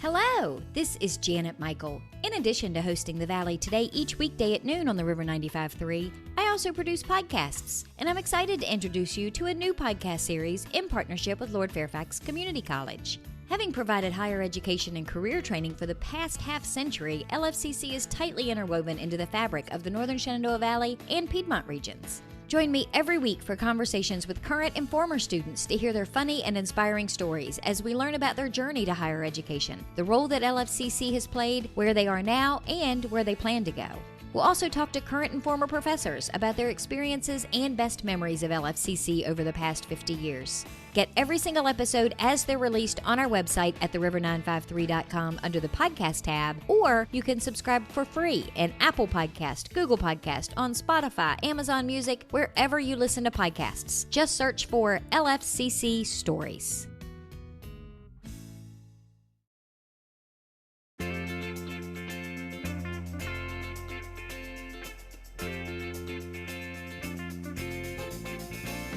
Hello, this is Janet Michael. In addition to hosting The Valley Today each weekday at noon on the River 95.3, I also produce podcasts, and I'm excited to introduce you to a new podcast series in partnership with Lord Fairfax Community College. Having provided higher education and career training for the past half-century, LFCC is tightly interwoven into the fabric of the Northern Shenandoah Valley and Piedmont regions. Join me every week for conversations with current and former students to hear their funny and inspiring stories as we learn about their journey to higher education, the role that LFCC has played, where they are now, and where they plan to go. We'll also talk to current and former professors about their experiences and best memories of LFCC over the past 50 years. Get every single episode as they're released on our website at theriver953.com under the podcast tab, or you can subscribe for free in Apple Podcast, Google Podcast, on Spotify, Amazon Music, wherever you listen to podcasts. Just search for LFCC Stories.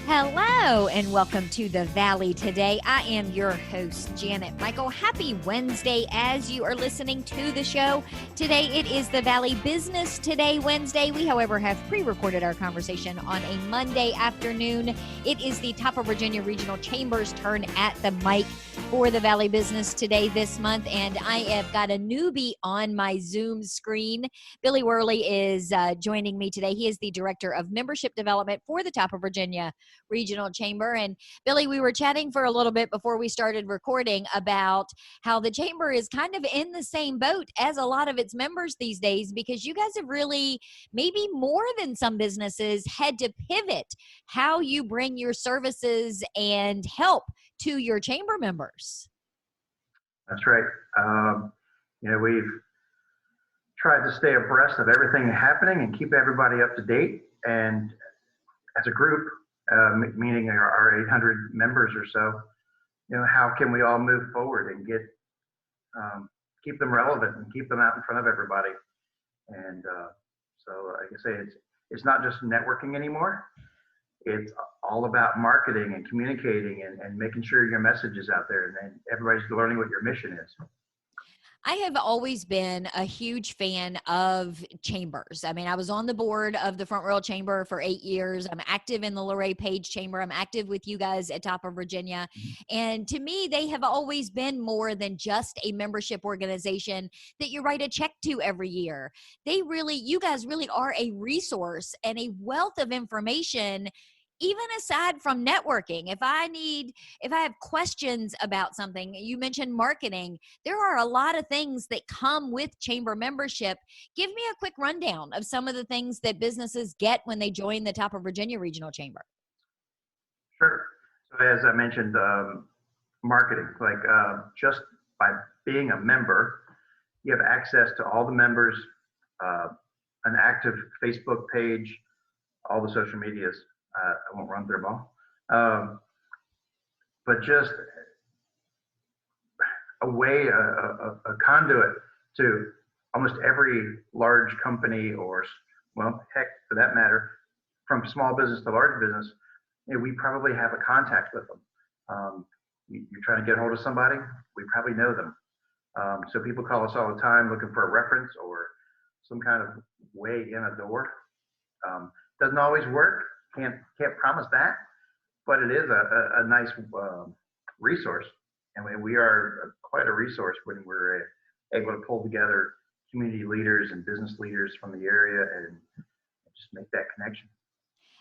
Hello and welcome to The Valley Today. I am your host, Janet Michael. Happy Wednesday as you are listening to the show. Today it is The Valley Business Today Wednesday. We, however, have pre-recorded our conversation on a Monday afternoon. It is the Top of Virginia Regional Chamber's turn at the mic for The Valley Business Today this month, and I have got a newbie on my Zoom screen. Billy Worley is joining me today. He is the Director of Membership Development for the Top of Virginia Regional Chamber. And Billy, we were chatting for a little bit before we started recording about how the chamber is kind of in the same boat as a lot of its members these days, because you guys have really, maybe more than some businesses, had to pivot how you bring your services and help to your chamber members. That's right. We've tried to stay abreast of everything happening and keep everybody up to date. And as a group, meaning our 800 members or so, how can we all move forward and keep them relevant and keep them out in front of everybody? And so, like I say, it's not just networking anymore. It's all about marketing and communicating and making sure your message is out there, and then everybody's learning what your mission is. I have always been a huge fan of chambers. I mean, I was on the board of the Front Royal Chamber for 8 years. I'm active in the Luray Page Chamber. I'm active with you guys at Top of Virginia. And to me, they have always been more than just a membership organization that you write a check to every year. You guys really are a resource and a wealth of information, even aside from networking. If I have questions about something, you mentioned marketing, there are a lot of things that come with chamber membership. Give me a quick rundown of some of the things that businesses get when they join the Top of Virginia Regional Chamber. Sure. So as I mentioned, marketing, just by being a member, you have access to all the members, an active Facebook page, all the social medias. I won't run through them all, but just a conduit to almost every large company, or, well, heck, for that matter, from small business to large business. We probably have a contact with them. You're trying to get hold of somebody, we probably know them. So people call us all the time looking for a reference or some kind of way in a door. Doesn't always work. Can't promise that, but it is a nice resource, and we are quite a resource when we're able to pull together community leaders and business leaders from the area and just make that connection.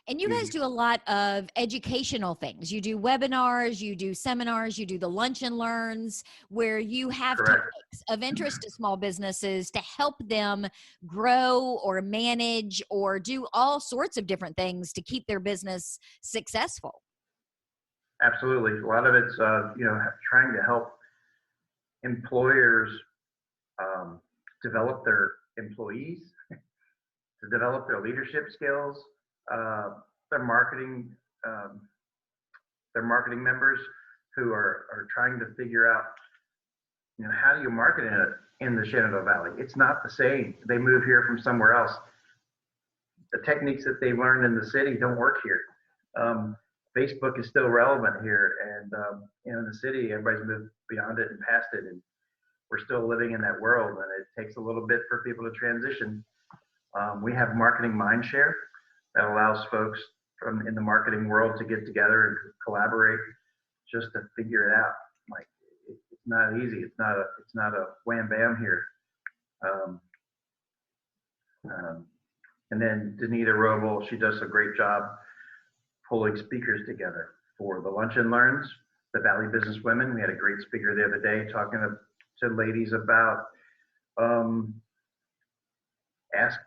And you guys do a lot of educational things. You do webinars, you do seminars, you do the lunch and learns, where you have topics of interest to small businesses to help them grow or manage or do all sorts of different things to keep their business successful. Absolutely. A lot of it's, trying to help employers develop their employees, to develop their leadership skills, their marketing members who are trying to figure out, how do you market in the Shenandoah Valley? It's not the same. They move here from somewhere else. The techniques that they learned in the city don't work here. Facebook is still relevant here, and in the city, everybody's moved beyond it and past it, and we're still living in that world, and it takes a little bit for people to transition. We have marketing mindshare that allows folks from in the marketing world to get together and collaborate just to figure it out. Like it's not easy. It's not a wham bam here. Um, and then Danita Roble, she does a great job pulling speakers together for the Lunch and Learns, the Valley Business Women. We had a great speaker the other day talking to ladies about ask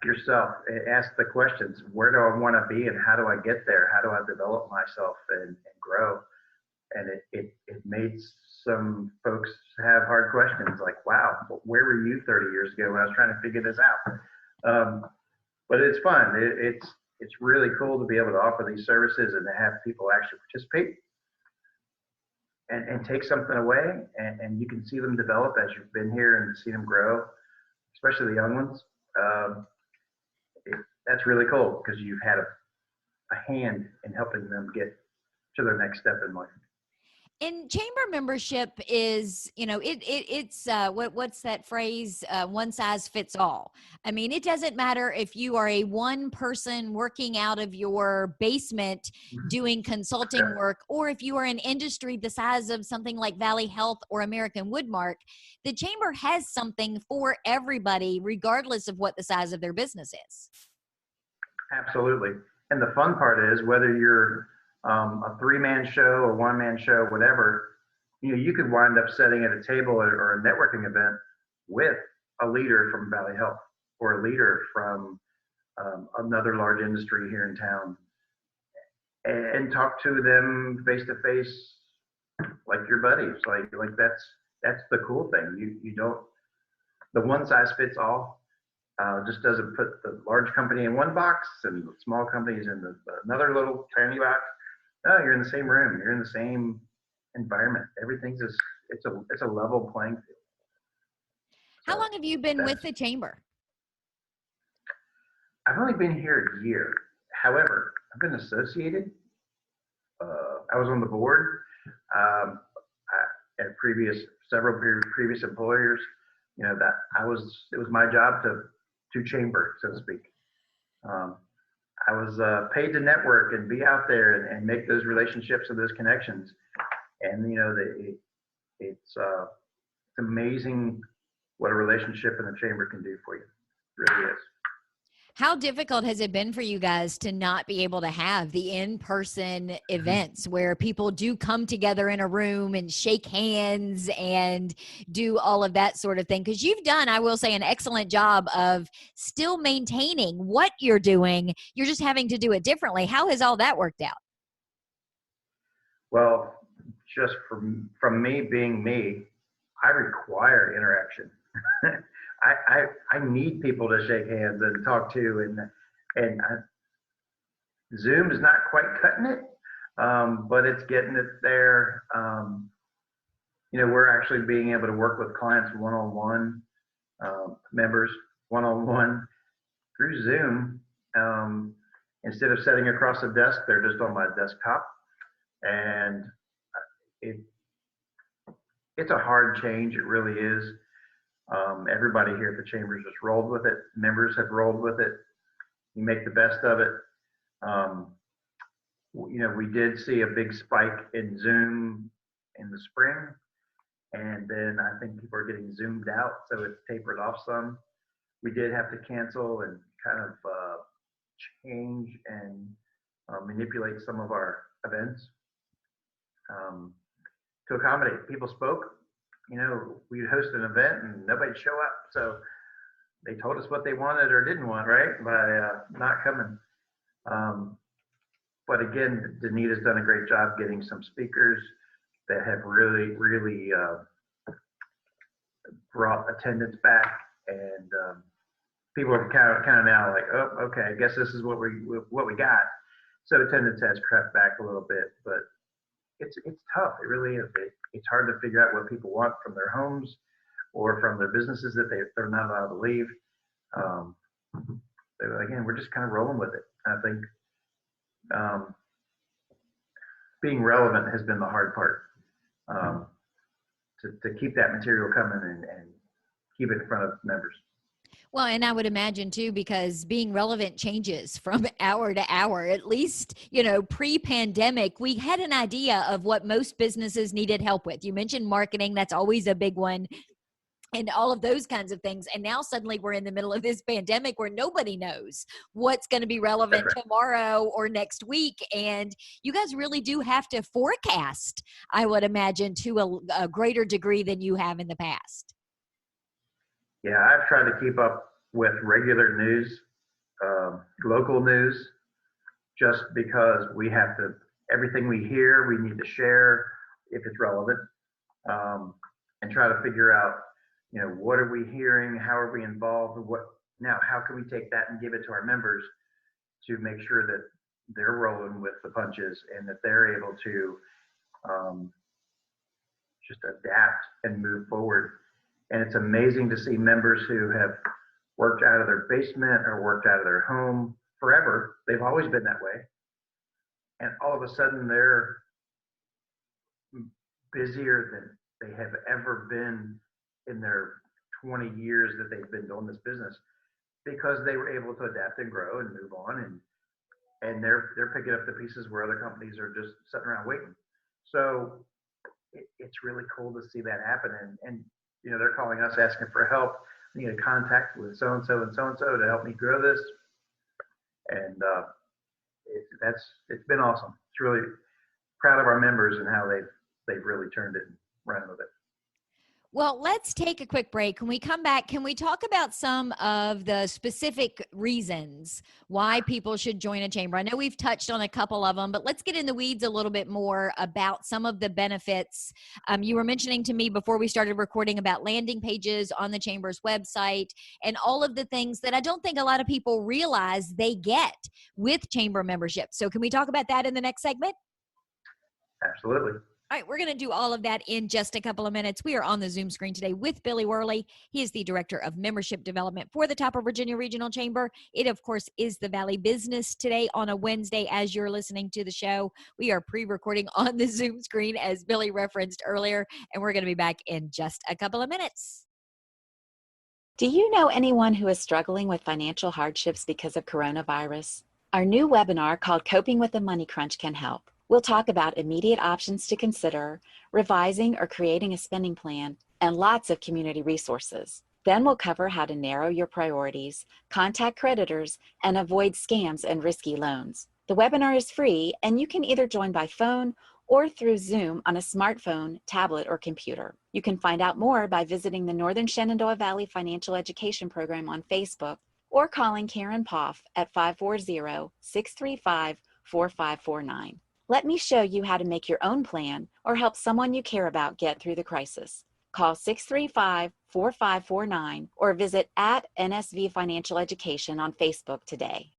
the questions, where do I want to be and how do I get there? How do I develop myself and grow? And it made some folks have hard questions like, wow, where were you 30 years ago when I was trying to figure this out? But it's fun. It's really cool to be able to offer these services and to have people actually participate and take something away, and you can see them develop as you've been here and see them grow, especially the young ones. That's really cool because you've had a hand in helping them get to their next step in life. And chamber membership is, it's what's that phrase? One size fits all. I mean, it doesn't matter if you are a one person working out of your basement doing consulting work, or if you are an industry the size of something like Valley Health or American Woodmark. The chamber has something for everybody, regardless of what the size of their business is. Absolutely. And the fun part is whether you're a three-man show, a one-man show, whatever, you could wind up sitting at a table or a networking event with a leader from Valley Health or a leader from another large industry here in town, and talk to them face to face like your buddies. Like that's the cool thing. You don't, the one size fits all just doesn't put the large company in one box and the small companies in another little tiny box. No, you're in the same room. You're in the same environment. Everything's it's a level playing field. How long have you been with the chamber? I've only been here a year. However, I've been associated. I was on the board at several previous employers. That it was my job to chamber, so to speak. I was paid to network and be out there and make those relationships and those connections. And it's amazing what a relationship in the chamber can do for you. It really is. How difficult has it been for you guys to not be able to have the in-person events where people do come together in a room and shake hands and do all of that sort of thing? Because you've done, I will say, an excellent job of still maintaining what you're doing. You're just having to do it differently. How has all that worked out? Well, just from me being me, I require interaction. I need people to shake hands and talk to, and Zoom is not quite cutting it, but it's getting it there. We're actually being able to work with clients one-on-one, members one-on-one through Zoom. Instead of sitting across the desk, they're just on my desktop, and it's a hard change. It really is. Everybody here at the Chambers just rolled with it. Members have rolled with it. You make the best of it. We did see a big spike in Zoom in the spring, and then I think people are getting zoomed out, so it's tapered off some. We did have to cancel and kind of change and manipulate some of our events to accommodate. People spoke. We'd host an event and nobody'd show up. So they told us what they wanted or didn't want, right? By not coming. But again, Danita's done a great job getting some speakers that have really, really brought attendance back. And people are kind of now like, oh, okay, I guess this is what we got. So attendance has crept back a little bit, but it's tough. It really is. It's hard to figure out what people want from their homes or from their businesses that they're not allowed to leave. Again, we're just kind of rolling with it. I think being relevant has been the hard part. to keep that material coming and keep it in front of members. Well, and I would imagine too, because being relevant changes from hour to hour. At least, pre-pandemic, we had an idea of what most businesses needed help with. You mentioned marketing, that's always a big one, and all of those kinds of things. And now suddenly we're in the middle of this pandemic where nobody knows what's going to be relevant tomorrow or next week. And you guys really do have to forecast, I would imagine, to a greater degree than you have in the past. Yeah, I've tried to keep up with regular news, local news, just because we have to, everything we hear, we need to share if it's relevant, and try to figure out, what are we hearing? How are we involved? How can we take that and give it to our members to make sure that they're rolling with the punches and that they're able to just adapt and move forward. And it's amazing to see members who have worked out of their basement or worked out of their home forever. They've always been that way. And all of a sudden they're busier than they have ever been in their 20 years that they've been doing this business, because they were able to adapt and grow and move on, and they're picking up the pieces where other companies are just sitting around waiting. So it's really cool to see that happen. And they're calling us asking for help. I need a contact with so-and-so and so-and-so to help me grow this. And it's been awesome. It's really proud of our members and how they've really turned it and run with it. Well, let's take a quick break. When we come back, can we talk about some of the specific reasons why people should join a chamber? I know we've touched on a couple of them, but let's get in the weeds a little bit more about some of the benefits. You were mentioning to me before we started recording about landing pages on the chamber's website and all of the things that I don't think a lot of people realize they get with chamber membership. So can we talk about that in the next segment? Absolutely. All right, we're going to do all of that in just a couple of minutes. We are on the Zoom screen today with Billy Worley. He is the Director of Membership Development for the Top of Virginia Regional Chamber. It, of course, is the Valley Business Today on a Wednesday as you're listening to the show. We are pre-recording on the Zoom screen, as Billy referenced earlier, and we're going to be back in just a couple of minutes. Do you know anyone who is struggling with financial hardships because of coronavirus? Our new webinar called Coping with the Money Crunch can help. We'll talk about immediate options to consider, revising or creating a spending plan, and lots of community resources. Then we'll cover how to narrow your priorities, contact creditors, and avoid scams and risky loans. The webinar is free, and you can either join by phone or through Zoom on a smartphone, tablet, or computer. You can find out more by visiting the Northern Shenandoah Valley Financial Education Program on Facebook or calling Karen Poff at 540-635-4549. Let me show you how to make your own plan or help someone you care about get through the crisis. Call 635-4549 or visit at NSV Financial Education on Facebook today.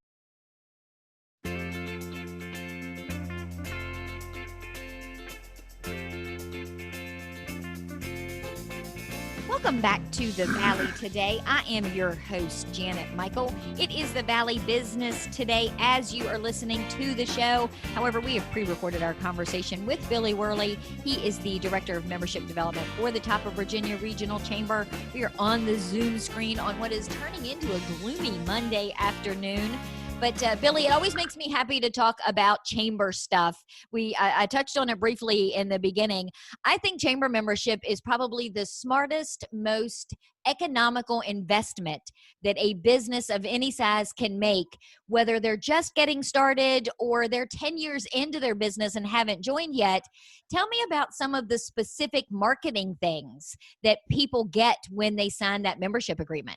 Welcome back to the Valley Today. I am your host, Janet Michael. It is the Valley Business Today as you are listening to the show. However, we have pre-recorded our conversation with Billy Worley. He is the Director of Membership Development for the Top of Virginia Regional Chamber. We are on the Zoom screen on what is turning into a gloomy Monday afternoon. But Billy, it always makes me happy to talk about chamber stuff. I touched on it briefly in the beginning. I think chamber membership is probably the smartest, most economical investment that a business of any size can make, whether they're just getting started or they're 10 years into their business and haven't joined yet. Tell me about some of the specific marketing things that people get when they sign that membership agreement.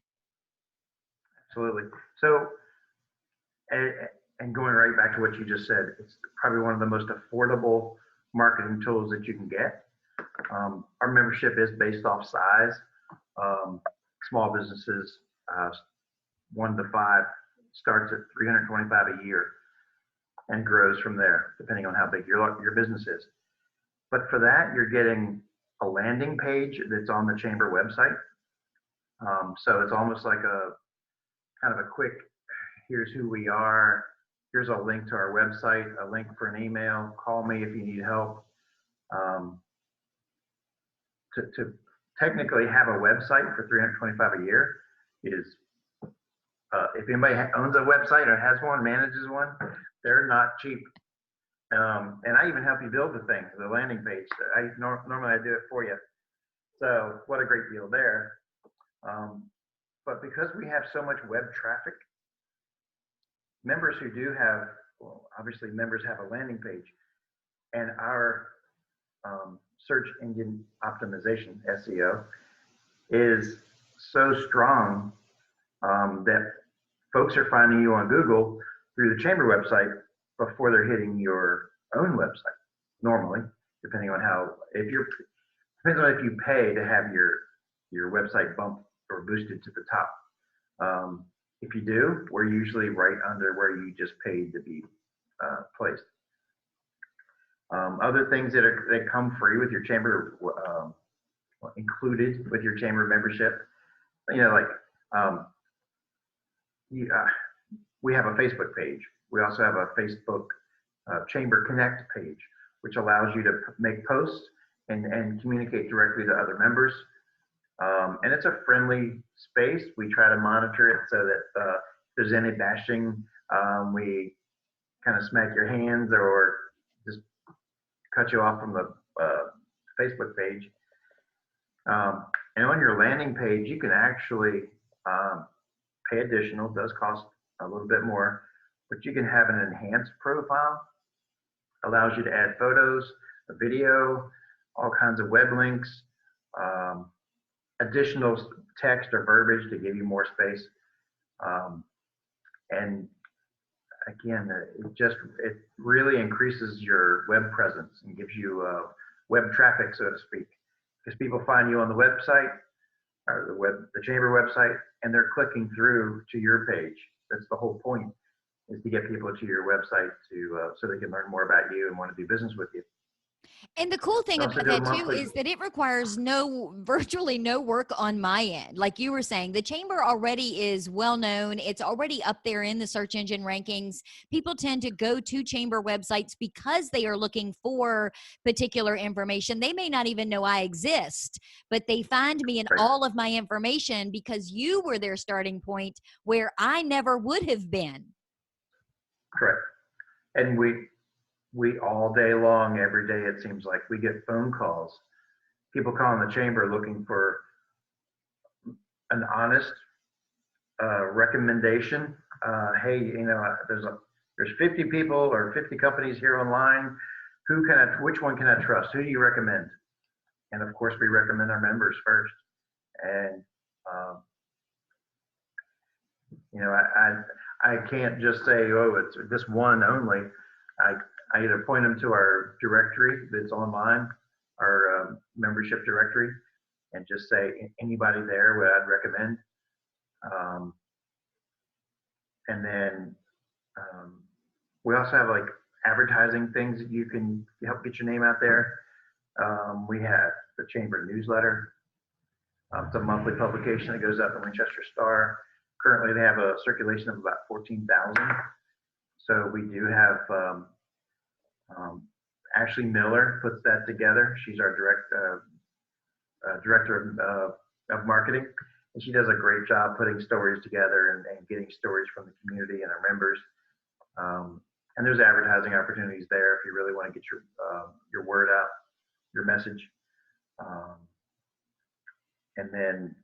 Absolutely. So, and going right back to what you just said, it's probably one of the most affordable marketing tools that you can get. Our membership is based off size. Small businesses, 1 to 5, starts at $325 a year and grows from there, depending on how big your business is. But for that, you're getting a landing page that's on the chamber website. So it's almost like a kind of a quick, here's who we are, here's a link to our website, a link for an email, call me if you need help. to technically have a website for $325 a year is, if anybody owns a website or has one, manages one, they're not cheap. And I even help you build the thing, the landing page. Normally I do it for you. So what a great deal there. But because we have so much web traffic, members who do have, well, obviously members have a landing page, and our search engine optimization, SEO, is so strong that folks are finding you on Google through the chamber website before they're hitting your own website, normally, depending on depends on if you pay to have your website bumped or boosted to the top. If you do, we're usually right under where you just paid to be placed. Other things that come free with your chamber, included with your chamber membership, like we have a Facebook page. We also have a Facebook Chamber Connect page, which allows you to make posts and communicate directly to other members. And it's a friendly space. We try to monitor it so that if there's any bashing, we kind of smack your hands or just cut you off from the Facebook page. And on your landing page, you can actually pay additional. It does cost a little bit more, but you can have an enhanced profile. Allows you to add photos, a video, all kinds of web links, additional text or verbiage to give you more space. And again, it really increases your web presence and gives you web traffic, so to speak, because people find you on the website or the chamber website, and they're clicking through to your page. That's the whole point, is to get people to your website so they can learn more about you and want to do business with you. And the cool thing about that too is that it requires virtually no work on my end. Like you were saying, the chamber already is well known. It's already up there in the search engine rankings. People tend to go to chamber websites because they are looking for particular information. They may not even know I exist, but they find me in all of my information because you were their starting point where I never would have been. Correct. And we all day long, every day, it seems like we get phone calls. People calling the chamber looking for an honest recommendation. Hey, there's 50 people or 50 companies here online. Which one can I trust? Who do you recommend? And of course, we recommend our members first. And I can't just say, oh, it's this one only. I either point them to our directory that's online, our membership directory, and just say anybody there what I'd recommend. And then we also have like advertising things that you can help get your name out there. We have the chamber newsletter. It's a monthly publication that goes out the Winchester Star. Currently, they have a circulation of about 14,000. So we do have Ashley Miller puts that together. She's our director of marketing, and she does a great job putting stories together and getting stories from the community and our members. And there's advertising opportunities there if you really want to get your word out, your message. And then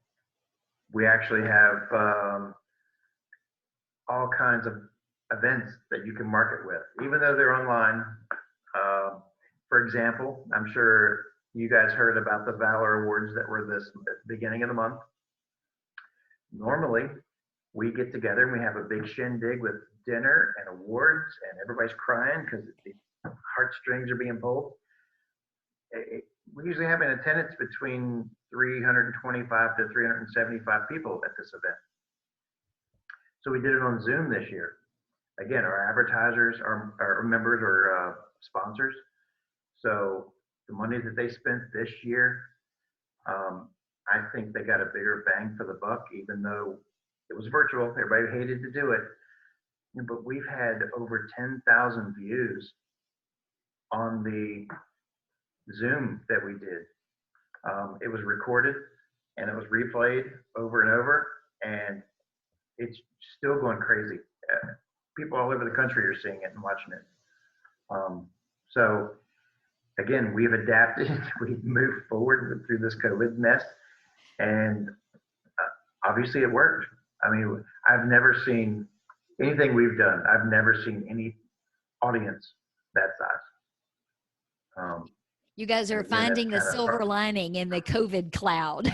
we actually have all kinds of events that you can market with, even though they're online. For example, I'm sure you guys heard about the Valor Awards that were at the beginning of the month. Normally, we get together and we have a big shindig with dinner and awards, and everybody's crying because the heartstrings are being pulled. We usually have an attendance between 325 to 375 people at this event. So we did it on Zoom this year. Again, our advertisers, our members are sponsors. So the money that they spent this year, I think they got a bigger bang for the buck, even though it was virtual. Everybody hated to do it. But we've had over 10,000 views on the Zoom that we did. It was recorded and it was replayed over and over, and it's still going crazy. People all over the country are seeing it and watching it. So again, we've adapted, we've moved forward through this COVID mess, and obviously it worked. I mean, I've never seen anything we've done. I've never seen any audience that size. You guys are finding the silver lining in the COVID cloud.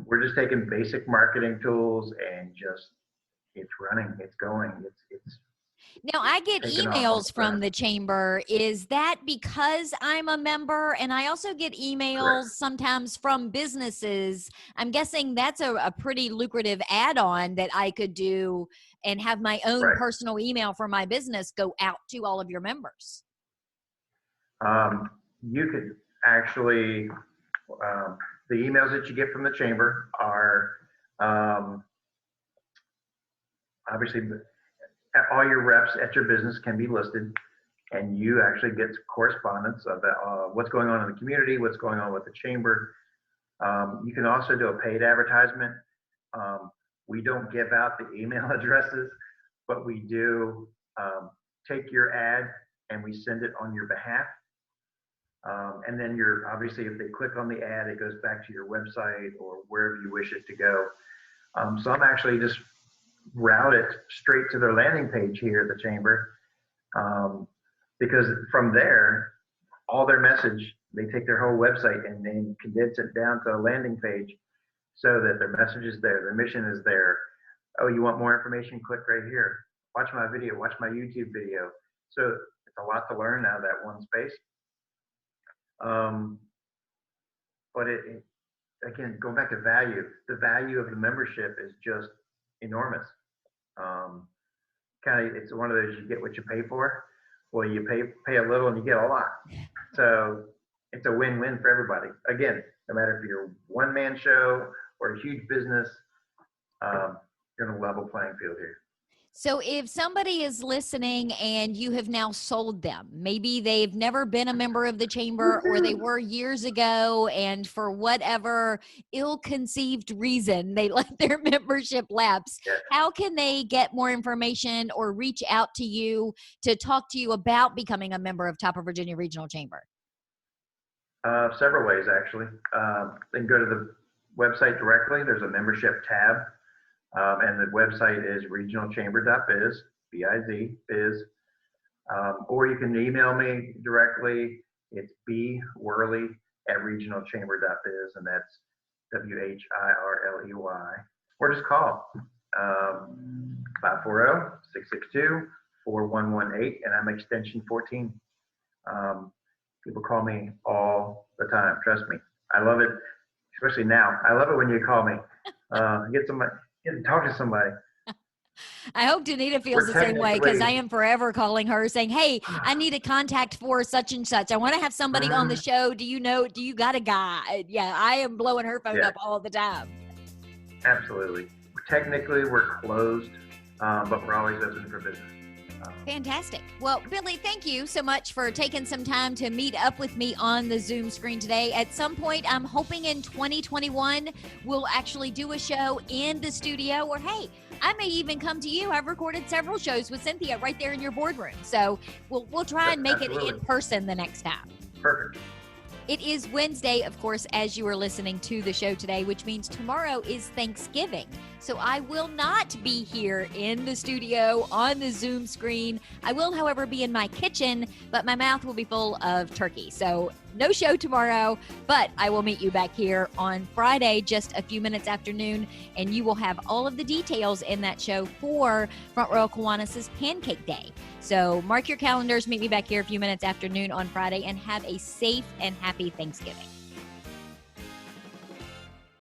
We're just taking basic marketing tools and just, it's running, it's going, it's. Now, I get emails from the chamber. Is that because I'm a member? And I also get emails sometimes from businesses. I'm guessing that's a pretty lucrative add-on that I could do and have my own personal email for my business go out to all of your members. You could actually, the emails that you get from the chamber are obviously all your reps at your business can be listed, and you actually get correspondence about what's going on in the community, what's going on with the chamber. You can also do a paid advertisement. We don't give out the email addresses, but we do take your ad and we send it on your behalf. And then obviously, if they click on the ad, it goes back to your website or wherever you wish it to go. Some actually just route it straight to their landing page here at the chamber, because from there, all their message, they take their whole website and they condense it down to a landing page so that their message is there, their mission is there. Oh, you want more information? Click right here. Watch my video, watch my YouTube video. So it's a lot to learn out of that one space. But again, going back to value, the value of the membership is just enormous. It's one of those, you get what you pay for. Well, you pay a little and you get a lot. So it's a win-win for everybody. Again, no matter if you're a one-man show or a huge business, you're in a level playing field here. So if somebody is listening and you have now sold them, maybe they've never been a member of the chamber or they were years ago, and for whatever ill-conceived reason, they let their membership lapse. How can they get more information or reach out to you to talk to you about becoming a member of Top of Virginia Regional Chamber? Several ways, actually. They can go to the website directly. There's a membership tab. And the website is regionalchamber.biz, B-I-Z, or you can email me directly. It's bworley@regionalchamber.biz, and that's WHIRLEY. Or just call 540-662-4118, and I'm extension 14. People call me all the time. Trust me. I love it, especially now. I love it when you call me. Get to talk to somebody. I hope Danita feels the same way, because I am forever calling her saying, hey, I need a contact for such and such. I want to have somebody on the show. Do you got a guy? Yeah, I am blowing her phone up all the time. Absolutely. Technically, we're closed, but we're always open for business. Fantastic. Well, Billy, thank you so much for taking some time to meet up with me on the Zoom screen today. At some point, I'm hoping in 2021, we'll actually do a show in the studio, or hey, I may even come to you. I've recorded several shows with Cynthia right there in your boardroom. So we'll try and make it in person the next time. Perfect. It is Wednesday, of course, as you are listening to the show today, which means tomorrow is Thanksgiving. So I will not be here in the studio on the Zoom screen. I will, however, be in my kitchen, but my mouth will be full of turkey. So no show tomorrow, but I will meet you back here on Friday, just a few minutes after noon, and you will have all of the details in that show for Front Royal Kiwanis' Pancake Day. So mark your calendars, meet me back here a few minutes after noon on Friday, and have a safe and happy Thanksgiving.